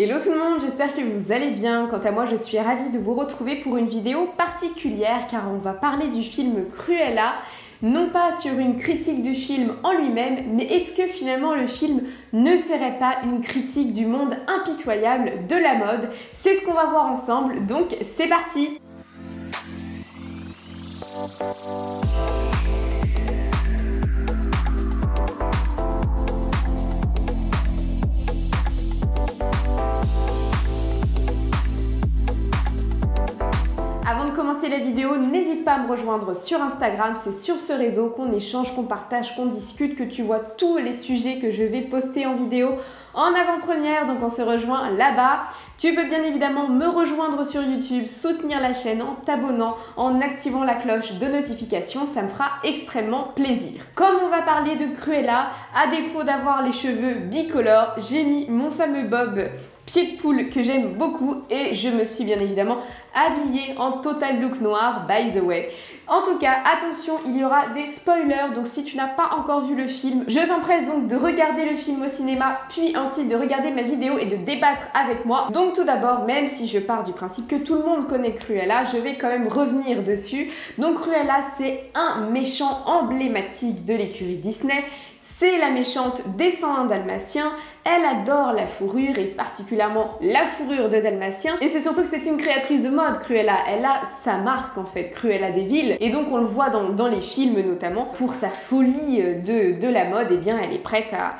Hello tout le monde, j'espère que vous allez bien. Quant à moi, je suis ravie de vous retrouver pour une vidéo particulière car on va parler du film Cruella, non pas sur une critique du film en lui-même, mais est-ce que finalement le film ne serait pas une critique du monde impitoyable de la mode? C'est ce qu'on va voir ensemble, donc c'est parti! Avant de commencer la vidéo, n'hésite pas à me rejoindre sur Instagram, c'est sur ce réseau qu'on échange, qu'on partage, qu'on discute, que tu vois tous les sujets que je vais poster en vidéo en avant-première, donc on se rejoint là-bas. Tu peux bien évidemment me rejoindre sur YouTube, soutenir la chaîne en t'abonnant, en activant la cloche de notification, ça me fera extrêmement plaisir. Comme on va parler de Cruella, à défaut d'avoir les cheveux bicolores, j'ai mis mon fameux bob pied de poule que j'aime beaucoup et je me suis bien évidemment habillée en total look noir, by the way. En tout cas, attention, il y aura des spoilers, donc si tu n'as pas encore vu le film, je t'empresse donc de regarder le film au cinéma, puis ensuite de regarder ma vidéo et de débattre avec moi. Donc tout d'abord, même si je pars du principe que tout le monde connaît Cruella, je vais quand même revenir dessus. Donc Cruella, c'est un méchant emblématique de l'écurie Disney. C'est la méchante des 101 Dalmatiens, elle adore la fourrure et particulièrement la fourrure de Dalmatien. Et c'est surtout que c'est une créatrice de mode, Cruella, elle a sa marque en fait, Cruella des Villes. Et donc on le voit dans les films notamment, pour sa folie de la mode, eh bien elle est prête à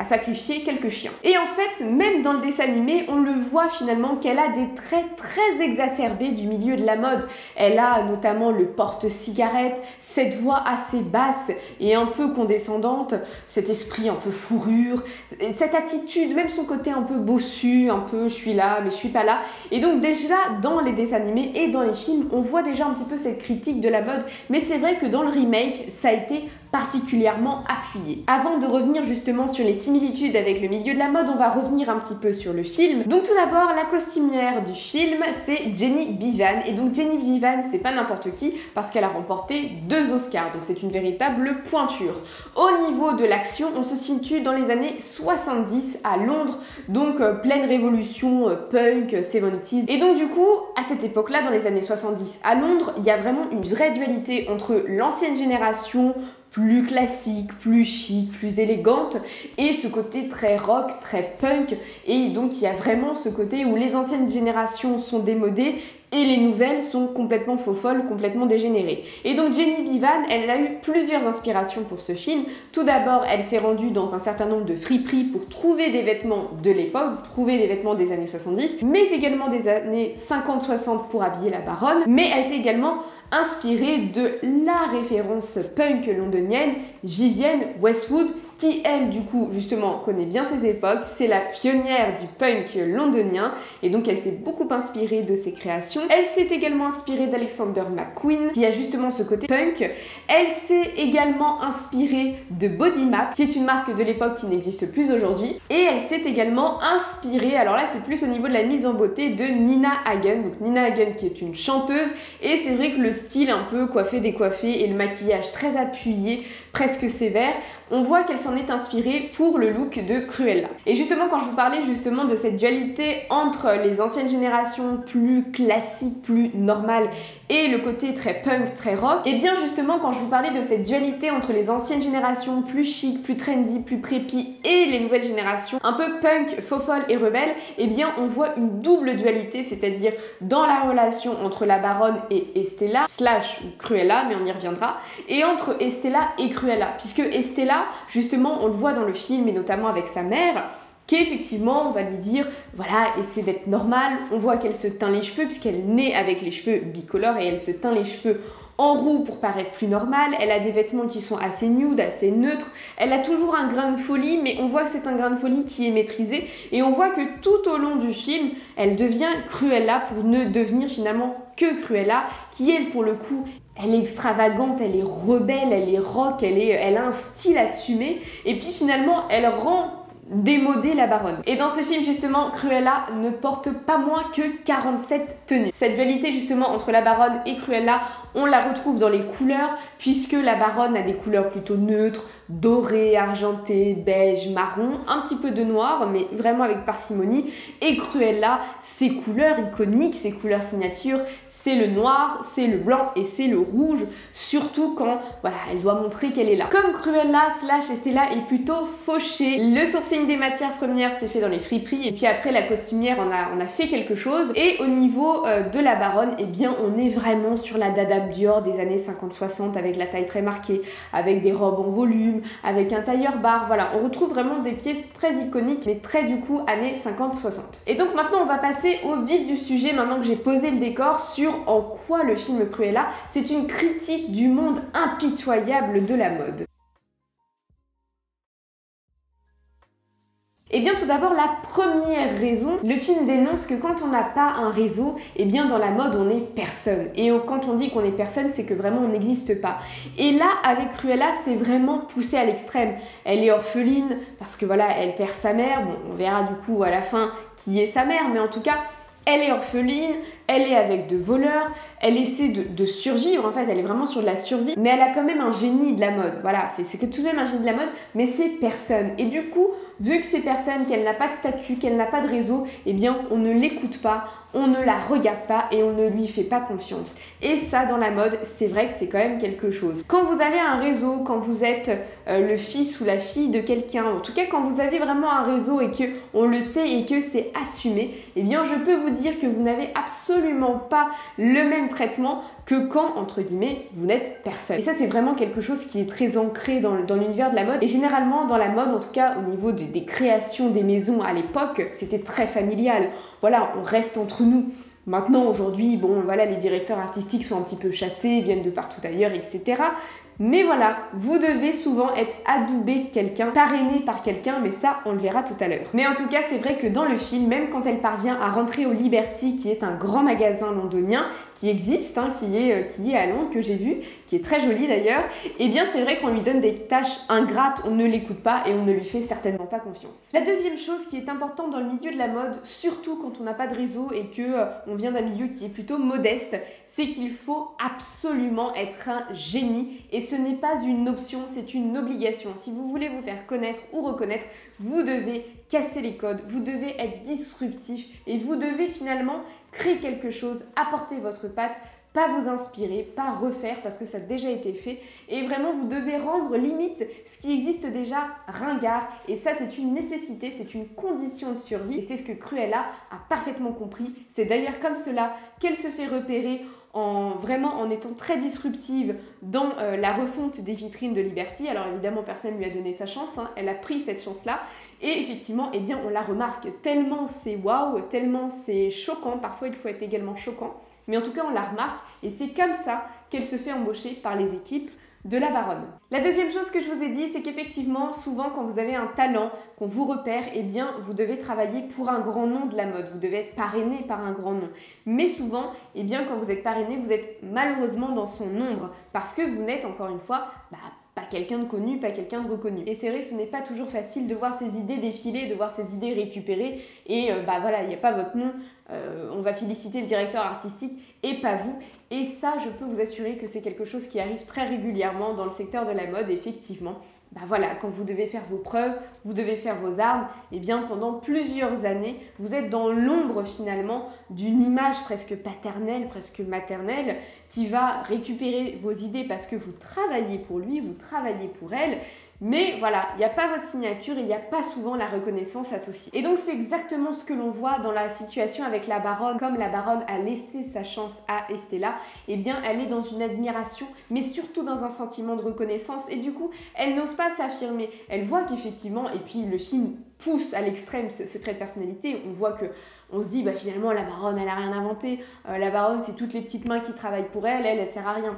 sacrifier quelques chiens. Et en fait, même dans le dessin animé, on le voit finalement qu'elle a des traits très exacerbés du milieu de la mode. Elle a notamment le porte-cigarette, cette voix assez basse et un peu condescendante, cet esprit un peu fourrure, cette attitude, même son côté un peu bossu, un peu je suis là mais je suis pas là. Et donc déjà dans les dessins animés et dans les films, on voit déjà un petit peu cette critique de la mode, mais c'est vrai que dans le remake, ça a été particulièrement appuyé. Avant de revenir justement sur les similitudes avec le milieu de la mode, on va revenir un petit peu sur le film. Donc tout d'abord, la costumière du film, c'est Jenny Beavan. Et donc Jenny Beavan, c'est pas n'importe qui, parce qu'elle a remporté 2 Oscars, donc c'est une véritable pointure. Au niveau de l'action, on se situe dans les années 70 à Londres, donc pleine révolution punk, 70s. Et donc du coup, à cette époque-là, dans les années 70 à Londres, il y a vraiment une vraie dualité entre l'ancienne génération, plus classique, plus chic, plus élégante, et ce côté très rock, très punk. Et donc il y a vraiment ce côté où les anciennes générations sont démodées et les nouvelles sont complètement faux-folles, complètement dégénérées. Et donc Jenny Beavan, elle a eu plusieurs inspirations pour ce film. Tout d'abord, elle s'est rendue dans un certain nombre de friperies pour trouver des vêtements de l'époque, trouver des vêtements des années 70, mais également des années 50-60 pour habiller la baronne. Mais elle s'est également inspirée de la référence punk londonienne Vivienne Westwood, qui elle du coup justement connaît bien ces époques, c'est la pionnière du punk londonien et donc elle s'est beaucoup inspirée de ses créations. Elle s'est également inspirée d'Alexander McQueen qui a justement ce côté punk. Elle s'est également inspirée de Body Map qui est une marque de l'époque qui n'existe plus aujourd'hui, et elle s'est également inspirée, alors là c'est plus au niveau de la mise en beauté, de Nina Hagen. Donc Nina Hagen qui est une chanteuse, et c'est vrai que le style un peu coiffé décoiffé et le maquillage très appuyé, presque sévère, on voit qu'elle s'en est inspirée pour le look de Cruella. Et justement, quand je vous parlais justement de cette dualité entre les anciennes générations plus classiques, plus normales, et le côté très punk, très rock, et bien justement quand je vous parlais de cette dualité entre les anciennes générations plus chic, plus trendy, plus preppy, et les nouvelles générations un peu punk, faux-folle et rebelle, et bien on voit une double dualité, c'est-à-dire dans la relation entre la baronne et Estella, slash Cruella, mais on y reviendra, et entre Estella et Cruella, puisque Estella, justement, on le voit dans le film et notamment avec sa mère, qui effectivement, on va lui dire, voilà, essaie d'être normale. On voit qu'elle se teint les cheveux puisqu'elle naît avec les cheveux bicolores et elle se teint les cheveux en roux pour paraître plus normale. Elle a des vêtements qui sont assez nude, assez neutres. Elle a toujours un grain de folie, mais on voit que c'est un grain de folie qui est maîtrisé. Et on voit que tout au long du film, elle devient Cruella pour ne devenir finalement que Cruella, qui elle, pour le coup, elle est extravagante, elle est rebelle, elle est rock, elle a un style assumé. Et puis finalement, elle rend démoder la baronne. Et dans ce film justement, Cruella ne porte pas moins que 47 tenues. Cette dualité justement entre la baronne et Cruella, on la retrouve dans les couleurs, puisque la baronne a des couleurs plutôt neutres, doré, argenté, beige, marron, un petit peu de noir, mais vraiment avec parcimonie. Et Cruella, ses couleurs iconiques, ses couleurs signature, c'est le noir, c'est le blanc et c'est le rouge, surtout quand voilà, elle doit montrer qu'elle est là. Comme Cruella / Estella est plutôt fauchée, le sourcing des matières premières s'est fait dans les friperies et puis après la costumière on a fait quelque chose. Et au niveau de la baronne, eh bien on est vraiment sur la Dada Dior des années 50-60 avec la taille très marquée, avec des robes en volume, avec un tailleur bar. Voilà, on retrouve vraiment des pièces très iconiques mais très du coup années 50-60. Et donc maintenant on va passer au vif du sujet maintenant que j'ai posé le décor sur en quoi le film Cruella, c'est une critique du monde impitoyable de la mode. Eh bien tout d'abord la première raison, le film dénonce que quand on n'a pas un réseau, eh bien dans la mode on n'est personne. Et quand on dit qu'on est personne, c'est que vraiment on n'existe pas. Et là avec Cruella, c'est vraiment poussé à l'extrême. Elle est orpheline parce que voilà, elle perd sa mère. Bon, on verra du coup à la fin qui est sa mère, mais en tout cas, elle est orpheline, elle est avec de voleurs, elle essaie de survivre, en fait elle est vraiment sur de la survie, mais elle a quand même un génie de la mode, voilà, c'est que tout de même un génie de la mode, mais c'est personne. Et du coup, vu que c'est personne, qu'elle n'a pas de statut, qu'elle n'a pas de réseau, eh bien on ne l'écoute pas, on ne la regarde pas et on ne lui fait pas confiance. Et ça dans la mode, c'est vrai que c'est quand même quelque chose. Quand vous avez un réseau, quand vous êtes le fils ou la fille de quelqu'un, en tout cas quand vous avez vraiment un réseau et que on le sait et que c'est assumé, eh bien je peux vous dire que vous n'avez absolument pas le même traitement que quand, entre guillemets, vous n'êtes personne. Et ça, c'est vraiment quelque chose qui est très ancré dans l'univers de la mode. Et généralement, dans la mode, en tout cas, au niveau des créations des maisons à l'époque, c'était très familial. Voilà, on reste entre nous. Maintenant, aujourd'hui, bon, voilà, les directeurs artistiques sont un petit peu chassés, viennent de partout ailleurs, etc. Mais voilà, vous devez souvent être adoubé de quelqu'un, parrainé par quelqu'un, mais ça, on le verra tout à l'heure. Mais en tout cas, c'est vrai que dans le film, même quand elle parvient à rentrer au Liberty, qui est un grand magasin londonien, qui existe, hein, qui est à Londres, que j'ai vu, qui est très joli d'ailleurs, eh bien c'est vrai qu'on lui donne des tâches ingrates, on ne l'écoute pas et on ne lui fait certainement pas confiance. La deuxième chose qui est importante dans le milieu de la mode, surtout quand on n'a pas de réseau et qu'on vient d'un milieu qui est plutôt modeste, c'est qu'il faut absolument être un génie et ce n'est pas une option, c'est une obligation. Si vous voulez vous faire connaître ou reconnaître, vous devez casser les codes, vous devez être disruptif et vous devez finalement créer quelque chose, apporter votre patte, pas vous inspirer, pas refaire parce que ça a déjà été fait et vraiment vous devez rendre limite ce qui existe déjà ringard et ça c'est une nécessité, c'est une condition de survie et c'est ce que Cruella a parfaitement compris. C'est d'ailleurs comme cela qu'elle se fait repérer en étant très disruptive dans la refonte des vitrines de Liberty. Alors évidemment personne ne lui a donné sa chance, hein. Elle a pris cette chance-là et effectivement eh bien, on la remarque tellement c'est waouh, tellement c'est choquant, parfois il faut être également choquant, mais en tout cas on la remarque et c'est comme ça qu'elle se fait embaucher par les équipes de la baronne. La deuxième chose que je vous ai dit, c'est qu'effectivement, souvent quand vous avez un talent, qu'on vous repère, eh bien vous devez travailler pour un grand nom de la mode, vous devez être parrainé par un grand nom. Mais souvent, eh bien quand vous êtes parrainé, vous êtes malheureusement dans son ombre, parce que vous n'êtes encore une fois, pas quelqu'un de connu, pas quelqu'un de reconnu. Et c'est vrai que ce n'est pas toujours facile de voir ses idées défiler, de voir ses idées récupérées, et voilà, il n'y a pas votre nom, on va féliciter le directeur artistique et pas vous. Et ça, je peux vous assurer que c'est quelque chose qui arrive très régulièrement dans le secteur de la mode, effectivement. Voilà, quand vous devez faire vos preuves, vous devez faire vos armes, et bien pendant plusieurs années, vous êtes dans l'ombre finalement d'une image presque paternelle, presque maternelle, qui va récupérer vos idées parce que vous travaillez pour lui, vous travaillez pour elle, mais voilà, il n'y a pas votre signature et il n'y a pas souvent la reconnaissance associée. Et donc c'est exactement ce que l'on voit dans la situation avec la baronne. Comme la baronne a laissé sa chance à Estella, eh bien elle est dans une admiration, mais surtout dans un sentiment de reconnaissance. Et du coup, elle n'ose pas s'affirmer. Elle voit qu'effectivement, et puis le film pousse à l'extrême ce trait de personnalité, on voit que on se dit finalement la baronne elle a rien inventé, la baronne c'est toutes les petites mains qui travaillent pour elle, elle sert à rien.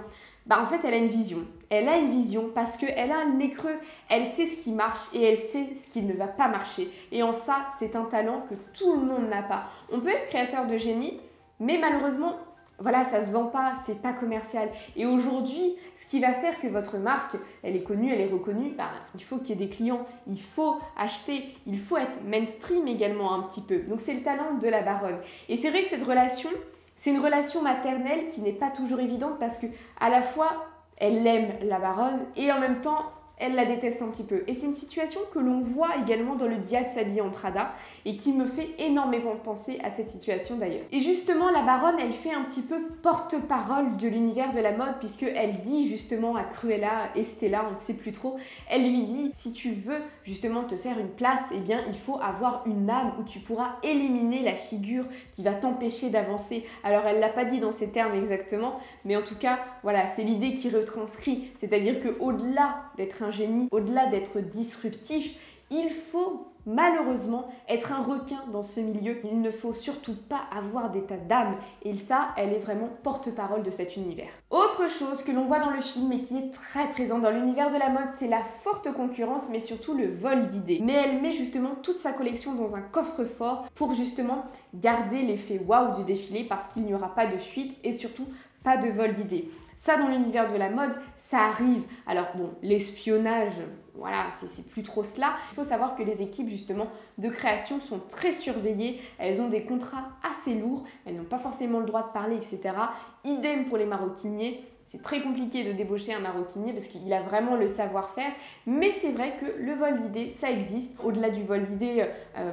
En fait, elle a une vision. Elle a une vision parce qu'elle a un nez creux. Elle sait ce qui marche et elle sait ce qui ne va pas marcher. Et en ça, c'est un talent que tout le monde n'a pas. On peut être créateur de génie, mais malheureusement, voilà, ça se vend pas, c'est pas commercial. Et aujourd'hui, ce qui va faire que votre marque, elle est connue, elle est reconnue, il faut qu'il y ait des clients, il faut acheter, il faut être mainstream également un petit peu. Donc c'est le talent de la baronne. Et c'est vrai que cette relation, c'est une relation maternelle qui n'est pas toujours évidente parce que à la fois elle aime la baronne et en même temps elle la déteste un petit peu. Et c'est une situation que l'on voit également dans Le Diable s'habille en Prada et qui me fait énormément penser à cette situation d'ailleurs. Et justement, la baronne, elle fait un petit peu porte-parole de l'univers de la mode puisqu'elle dit justement à Cruella et Stella, on ne sait plus trop, elle lui dit si tu veux justement te faire une place, eh bien il faut avoir une âme où tu pourras éliminer la figure qui va t'empêcher d'avancer. Alors elle l'a pas dit dans ces termes exactement, mais en tout cas, voilà, c'est l'idée qui retranscrit, c'est-à-dire que au-delà d'être un génie, au-delà d'être disruptif, il faut malheureusement être un requin dans ce milieu. Il ne faut surtout pas avoir d'état d'âme. Et ça, elle est vraiment porte-parole de cet univers. Autre chose que l'on voit dans le film et qui est très présent dans l'univers de la mode, c'est la forte concurrence, mais surtout le vol d'idées. Mais elle met justement toute sa collection dans un coffre-fort pour justement garder l'effet waouh du défilé parce qu'il n'y aura pas de fuite et surtout pas de vol d'idées. Ça, dans l'univers de la mode, ça arrive. Alors bon, l'espionnage, voilà, c'est plus trop cela. Il faut savoir que les équipes justement de création sont très surveillées. Elles ont des contrats assez lourds. Elles n'ont pas forcément le droit de parler, etc. Idem pour les maroquiniers. C'est très compliqué de débaucher un maroquinier parce qu'il a vraiment le savoir-faire. Mais c'est vrai que le vol d'idées, ça existe. Au-delà du vol d'idées,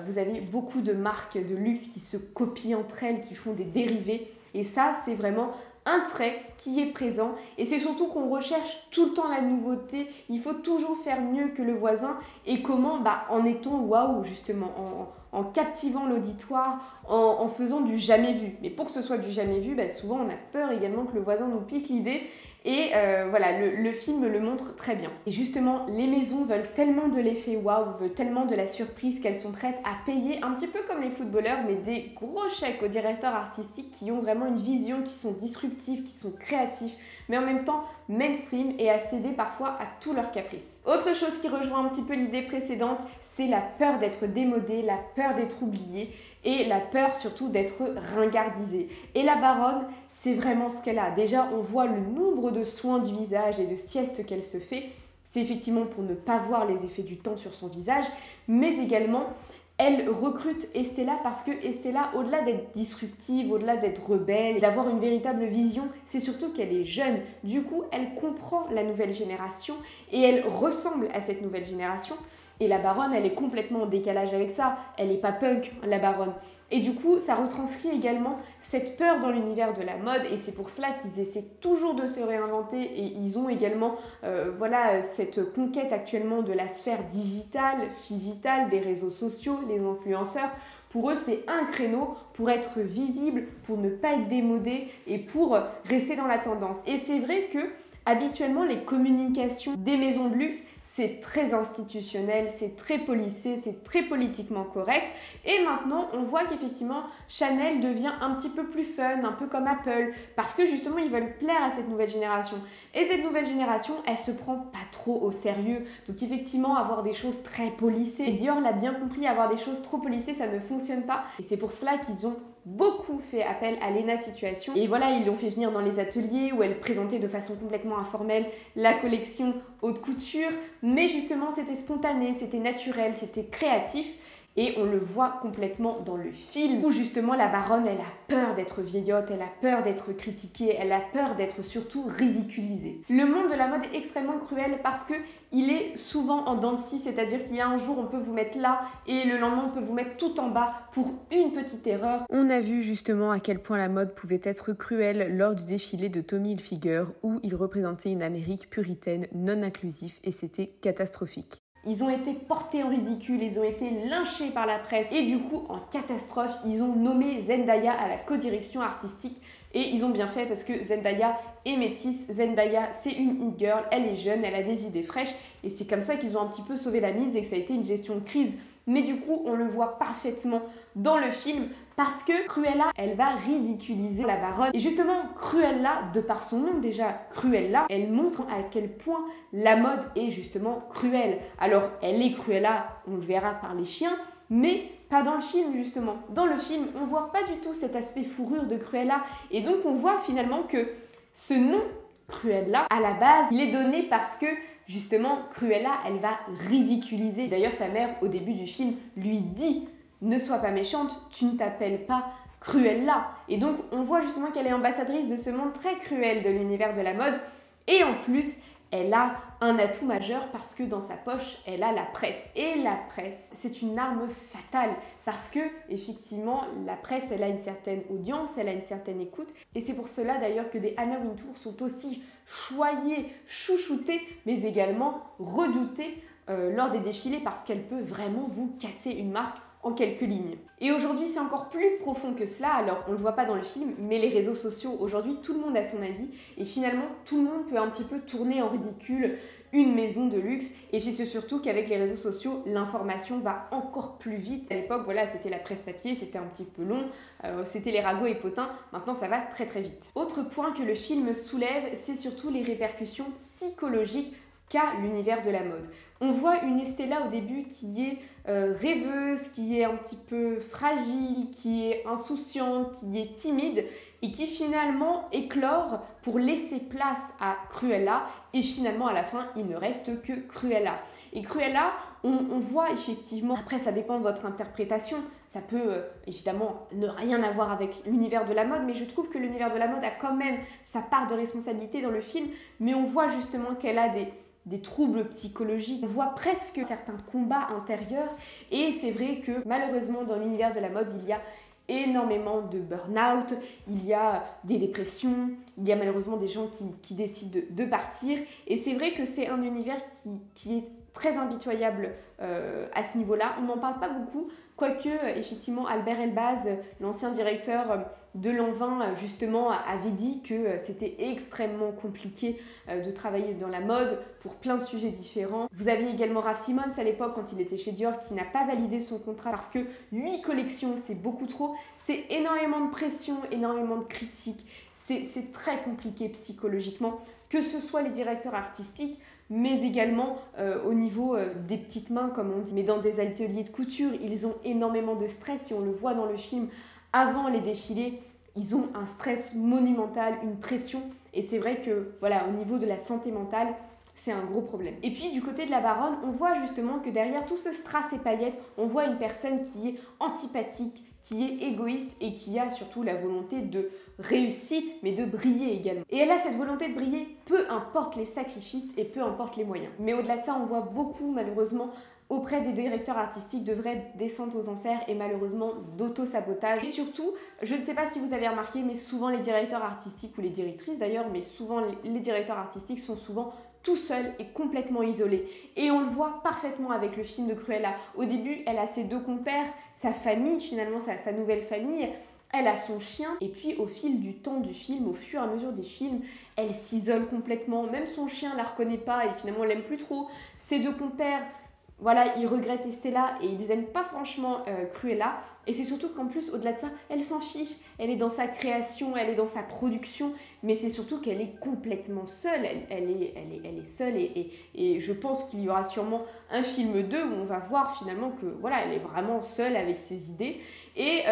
vous avez beaucoup de marques de luxe qui se copient entre elles, qui font des dérivés. Et ça, c'est vraiment un trait qui est présent et c'est surtout qu'on recherche tout le temps la nouveauté, il faut toujours faire mieux que le voisin et comment en étant waouh justement, en captivant l'auditoire, en faisant du jamais vu. Mais pour que ce soit du jamais vu, souvent on a peur également que le voisin nous pique l'idée et voilà, le film le montre très bien. Et justement, les maisons veulent tellement de l'effet waouh, veulent tellement de la surprise qu'elles sont prêtes à payer un petit peu comme les footballeurs, mais des gros chèques aux directeurs artistiques qui ont vraiment une vision, qui sont disruptifs, qui sont créatifs, mais en même temps mainstream et à céder parfois à tous leurs caprices. Autre chose qui rejoint un petit peu l'idée précédente, c'est la peur d'être démodé, la peur d'être oublié et la peur surtout d'être ringardisé. Et la baronne, c'est vraiment ce qu'elle a. Déjà, on voit le nombre de soins du visage et de siestes qu'elle se fait. C'est effectivement pour ne pas voir les effets du temps sur son visage, mais également elle recrute Estella parce que Estella, au-delà d'être disruptive, au-delà d'être rebelle, d'avoir une véritable vision, c'est surtout qu'elle est jeune. Du coup, elle comprend la nouvelle génération et elle ressemble à cette nouvelle génération. Et la baronne, elle est complètement en décalage avec ça. Elle n'est pas punk, la baronne. Et du coup, ça retranscrit également cette peur dans l'univers de la mode. Et c'est pour cela qu'ils essaient toujours de se réinventer. Et ils ont également cette conquête actuellement de la sphère digitale, figitale, des réseaux sociaux, les influenceurs. Pour eux, c'est un créneau pour être visible, pour ne pas être démodé et pour rester dans la tendance. Et c'est vrai que habituellement, les communications des maisons de luxe, c'est très institutionnel, c'est très policé, c'est très politiquement correct. Et maintenant, on voit qu'effectivement, Chanel devient un petit peu plus fun, un peu comme Apple, parce que justement, ils veulent plaire à cette nouvelle génération. Et cette nouvelle génération, elle se prend pas trop au sérieux. Donc effectivement, avoir des choses très policées. Et Dior l'a bien compris, avoir des choses trop policées, ça ne fonctionne pas. Et c'est pour cela qu'ils ont beaucoup fait appel à Lena Situation. Et voilà, ils l'ont fait venir dans les ateliers où elle présentait de façon complètement informelle la collection haute couture. Mais justement, c'était spontané, c'était naturel, c'était créatif. Et on le voit complètement dans le film où justement la baronne, elle a peur d'être vieillotte, elle a peur d'être critiquée, elle a peur d'être surtout ridiculisée. Le monde de la mode est extrêmement cruel parce que il est souvent en dents de scie, c'est-à-dire qu'il y a un jour on peut vous mettre là et le lendemain on peut vous mettre tout en bas pour une petite erreur. On a vu justement à quel point la mode pouvait être cruelle lors du défilé de Tommy Hilfiger où il représentait une Amérique puritaine non inclusive et c'était catastrophique. Ils ont été portés en ridicule, ils ont été lynchés par la presse et du coup, en catastrophe, ils ont nommé Zendaya à la co-direction artistique et ils ont bien fait parce que Zendaya est métisse, Zendaya c'est une hit girl, elle est jeune, elle a des idées fraîches et c'est comme ça qu'ils ont un petit peu sauvé la mise et que ça a été une gestion de crise. Mais du coup, on le voit parfaitement dans le film parce que Cruella, elle va ridiculiser la baronne. Et justement, Cruella, de par son nom déjà, Cruella, elle montre à quel point la mode est justement cruelle. Alors, elle est Cruella, on le verra par les chiens, mais pas dans le film justement. Dans le film, on voit pas du tout cet aspect fourrure de Cruella. Et donc, on voit finalement que ce nom, Cruella, à la base, il est donné parce que justement, Cruella, elle va ridiculiser. D'ailleurs, sa mère, au début du film, lui dit « Ne sois pas méchante, tu ne t'appelles pas Cruella ». Et donc, on voit justement qu'elle est ambassadrice de ce monde très cruel de l'univers de la mode. Et en plus, elle a un atout majeur parce que dans sa poche, elle a la presse. Et la presse, c'est une arme fatale parce que, effectivement, la presse, elle a une certaine audience, elle a une certaine écoute. Et c'est pour cela d'ailleurs que des Anna Wintour sont aussi choyées, chouchoutées, mais également redoutées lors des défilés parce qu'elle peut vraiment vous casser une marque en quelques lignes. Et aujourd'hui, c'est encore plus profond que cela. Alors, on ne le voit pas dans le film, mais les réseaux sociaux, aujourd'hui, tout le monde a son avis. Et finalement, tout le monde peut un petit peu tourner en ridicule une maison de luxe. Et puis, c'est surtout qu'avec les réseaux sociaux, l'information va encore plus vite. À l'époque, voilà, c'était la presse papier, c'était un petit peu long, c'était les ragots et potins. Maintenant, ça va très très vite. Autre point que le film soulève, c'est surtout les répercussions psychologiques qu'a l'univers de la mode. On voit une Estella au début qui est rêveuse, qui est un petit peu fragile, qui est insouciante, qui est timide et qui finalement éclore pour laisser place à Cruella et finalement à la fin il ne reste que Cruella. Et Cruella, on voit effectivement, après ça dépend de votre interprétation, ça peut évidemment ne rien avoir avec l'univers de la mode, mais je trouve que l'univers de la mode a quand même sa part de responsabilité dans le film, mais on voit justement qu'elle a des troubles psychologiques. On voit presque certains combats intérieurs et c'est vrai que malheureusement dans l'univers de la mode, il y a énormément de burn-out, il y a des dépressions, il y a malheureusement des gens qui décident de partir et c'est vrai que c'est un univers qui est très impitoyable à ce niveau-là. On n'en parle pas beaucoup, quoique effectivement Albert Elbaz, l'ancien directeur de Lanvin, justement avait dit que c'était extrêmement compliqué de travailler dans la mode pour plein de sujets différents. Vous aviez également Raf Simons à l'époque quand il était chez Dior qui n'a pas validé son contrat parce que 8 collections c'est beaucoup trop, c'est énormément de pression, énormément de critiques, c'est très compliqué psychologiquement, que ce soit les directeurs artistiques mais également au niveau des petites mains comme on dit. Mais dans des ateliers de couture, ils ont énormément de stress et on le voit dans le film. Avant les défilés, ils ont un stress monumental, une pression et c'est vrai que voilà, au niveau de la santé mentale, c'est un gros problème. Et puis du côté de la baronne, on voit justement que derrière tout ce strass et paillettes, on voit une personne qui est antipathique, qui est égoïste et qui a surtout la volonté de réussite, mais de briller également. Et elle a cette volonté de briller, peu importe les sacrifices et peu importe les moyens. Mais au-delà de ça, on voit beaucoup, malheureusement, auprès des directeurs artistiques de vraies descentes aux enfers et malheureusement d'auto-sabotage. Et surtout, je ne sais pas si vous avez remarqué, mais souvent les directeurs artistiques, ou les directrices d'ailleurs, mais souvent les directeurs artistiques sont souvent tout seul et complètement isolé. Et on le voit parfaitement avec le film de Cruella. Au début, elle a ses deux compères, sa famille, finalement sa nouvelle famille, elle a son chien, et puis au fil du temps du film, au fur et à mesure des films, elle s'isole complètement. Même son chien ne la reconnaît pas et finalement elle l'aime plus trop. Ses deux compères, voilà, ils regrettent Estella et ils n'aiment pas franchement Cruella. Et c'est surtout qu'en plus, au-delà de ça, elle s'en fiche. Elle est dans sa création, elle est dans sa production. Mais c'est surtout qu'elle est complètement seule. Elle est seule et je pense qu'il y aura sûrement un film 2 où on va voir finalement que voilà, elle est vraiment seule avec ses idées. Et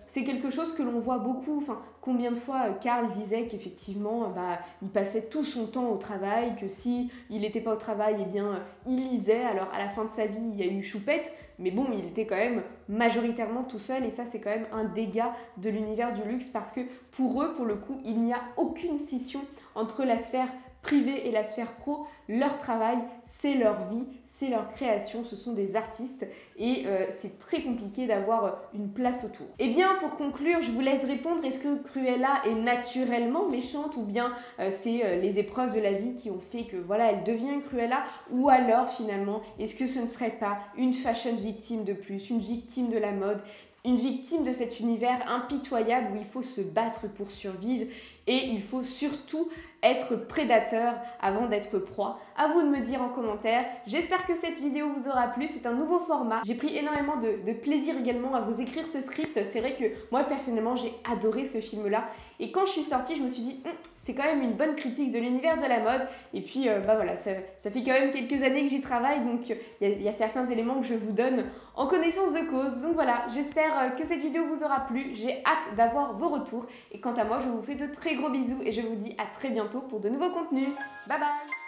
c'est quelque chose que l'on voit beaucoup. Enfin, combien de fois Karl disait qu'effectivement, il passait tout son temps au travail, que si il n'était pas au travail, eh bien, il lisait. Alors à la fin de sa vie, il y a eu Choupette, mais bon, il était quand même majoritairement tout seul et ça, c'est quand même un dégât de l'univers du luxe parce que pour eux, pour le coup, il n'y a aucune scission entre la sphère privée et la sphère pro. Leur travail, c'est leur vie, c'est leur création, ce sont des artistes et c'est très compliqué d'avoir une place autour. Et bien pour conclure, je vous laisse répondre, est-ce que Cruella est naturellement méchante ou bien c'est les épreuves de la vie qui ont fait que voilà, elle devient Cruella, ou alors finalement, est-ce que ce ne serait pas une fashion victime de plus, une victime de la mode, une victime de cet univers impitoyable où il faut se battre pour survivre et il faut surtout être prédateur avant d'être proie. À vous de me dire en commentaire. J'espère que cette vidéo vous aura plu. C'est un nouveau format. J'ai pris énormément de plaisir également à vous écrire ce script. C'est vrai que moi personnellement j'ai adoré ce film-là. Et quand je suis sortie, je me suis dit c'est quand même une bonne critique de l'univers de la mode. Et puis voilà, ça fait quand même quelques années que j'y travaille. Donc il y a certains éléments que je vous donne en connaissance de cause. Donc voilà, j'espère que cette vidéo vous aura plu. J'ai hâte d'avoir vos retours. Et quant à moi, je vous fais de très gros bisous et je vous dis à très bientôt pour de nouveaux contenus. Bye bye!